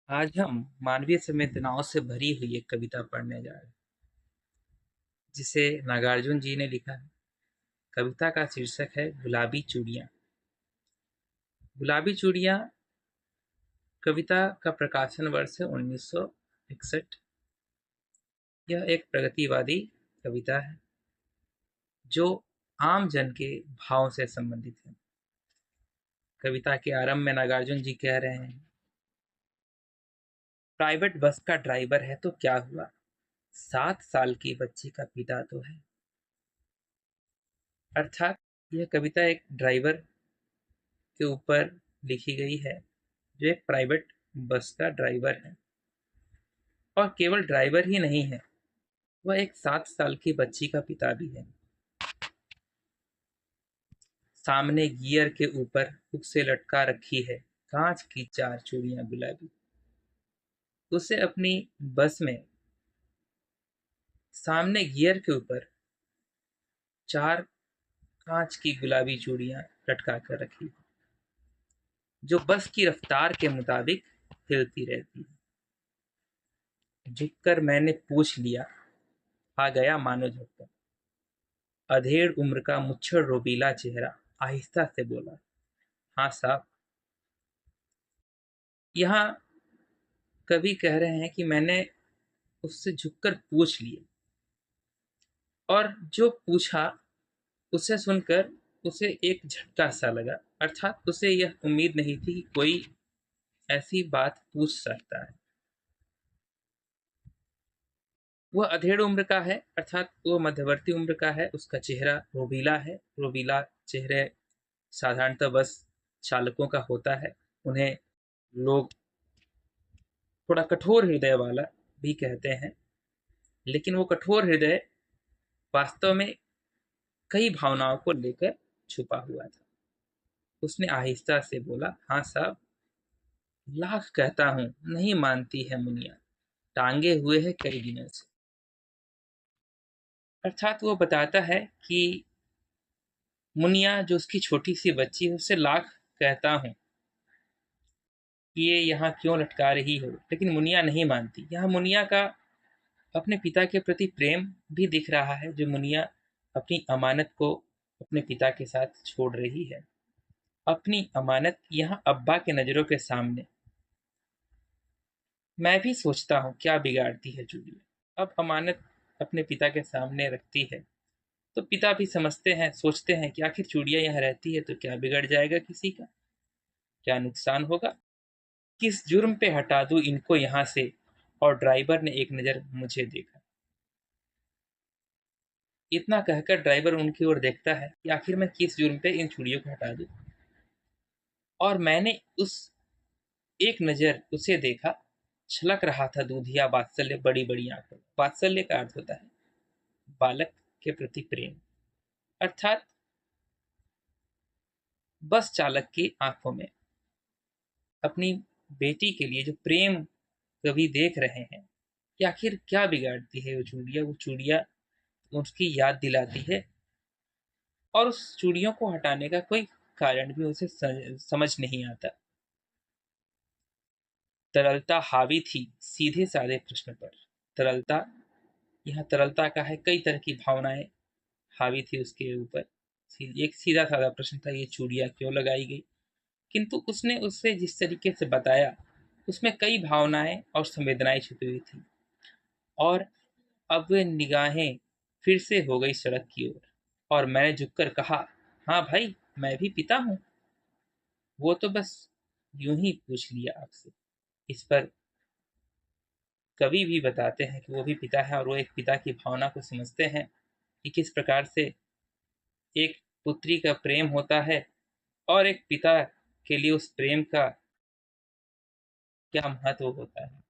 आज हम मानवीय संवेदनाओं से भरी हुई एक कविता पढ़ने जा रहे हैं जिसे नागार्जुन जी ने लिखा है। कविता का शीर्षक है गुलाबी चूड़ियाँ। गुलाबी चूड़ियाँ कविता का प्रकाशन वर्ष है 1961। यह एक प्रगतिवादी कविता है जो आम जन के भाव से संबंधित है। कविता के आरंभ में नागार्जुन जी कह रहे हैं, प्राइवेट बस का ड्राइवर है तो क्या हुआ, 7 साल की बच्ची का पिता तो है। अर्थात यह कविता एक ड्राइवर के ऊपर लिखी गई है जो एक प्राइवेट बस का ड्राइवर है, और केवल ड्राइवर ही नहीं है, वह एक 7 साल की बच्ची का पिता भी है। सामने गियर के ऊपर हुक से लटका रखी है कांच की 4 चूड़ियां गुलाबी। उसे अपनी बस में सामने गियर के ऊपर 4 कांच की गुलाबी चूड़ियां लटका कर रखी, जो बस की रफ्तार के मुताबिक हिलती रहती है। झुककर मैंने पूछ लिया, आ गया मानो झुककर। अधेड़ उम्र का मुच्छर रोबीला चेहरा आहिस्ता से बोला, हाँ साहब। यहाँ कवि कह रहे हैं कि मैंने उससे झुककर पूछ लिया, और जो पूछा उसे सुनकर उसे एक झटका सा लगा। अर्थात उसे यह उम्मीद नहीं थी कि कोई ऐसी बात पूछ सकता है। वह अधेड़ उम्र का है, अर्थात वो मध्यवर्ती उम्र का है। उसका चेहरा रोबीला है। रोबीला चेहरे साधारणतः बस चालकों का होता है। उन्हें लोग थोड़ा कठोर हृदय वाला भी कहते हैं, लेकिन वो कठोर हृदय वास्तव में कई भावनाओं को लेकर छुपा हुआ था। उसने आहिस्ता से बोला, हाँ साहब, लाख कहता हूं नहीं मानती है मुनिया, टांगे हुए है कई दिनों से। अर्थात वो बताता है कि मुनिया जो उसकी छोटी सी बच्ची है, उससे लाख कहता हूं कि ये यहाँ क्यों लटका रही हो, लेकिन मुनिया नहीं मानती। यहाँ मुनिया का अपने पिता के प्रति प्रेम भी दिख रहा है, जो मुनिया अपनी अमानत को अपने पिता के साथ छोड़ रही है। अपनी अमानत यहाँ अब्बा के नजरों के सामने। मैं भी सोचता हूँ क्या बिगाड़ती है जूलिया। अब अमानत अपने पिता के सामने रखती है तो पिता भी समझते हैं, सोचते हैं कि आखिर चूड़िया यहाँ रहती है तो क्या बिगड़ जाएगा किसी का, क्या नुकसान होगा, किस जुर्म पे हटा दूं इनको यहाँ से। और ड्राइवर ने एक नज़र मुझे देखा। इतना कहकर ड्राइवर उनकी ओर देखता है कि आखिर मैं किस जुर्म पे इन चूड़ियों को हटा दूं। और मैंने उस एक नज़र उसे देखा, छलक रहा था दूधिया वात्सल्य बड़ी बड़ी आंखों। वात्सल्य का अर्थ होता है बालक के प्रति प्रेम। अर्थात बस चालक की आंखों में अपनी बेटी के लिए जो प्रेम कवि देख रहे हैं कि आखिर क्या बिगाड़ती है वो चूड़िया उसकी याद दिलाती है, और उस चूड़ियों को हटाने का कोई कारण भी उसे समझ नहीं आता। तरलता हावी थी सीधे साधे प्रश्न पर। तरलता, यहाँ तरलता का है, कई तरह की भावनाएं हावी थी उसके ऊपर। एक सीधा साधा प्रश्न था, ये चूड़ियां क्यों लगाई गई। किंतु उसने उससे जिस तरीके से बताया उसमें कई भावनाएं और संवेदनाएं छुपी हुई थी। और अब वे निगाहें फिर से हो गई सड़क की ओर, और मैंने झुककर कहा, हाँ भाई, मैं भी पिता हूँ। वो तो बस यूं ही पूछ लिया आपसे। इस पर कवि भी बताते हैं कि वो भी पिता है, और वो एक पिता की भावना को समझते हैं कि किस प्रकार से एक पुत्री का प्रेम होता है, और एक पिता के लिए उस प्रेम का क्या महत्व होता है।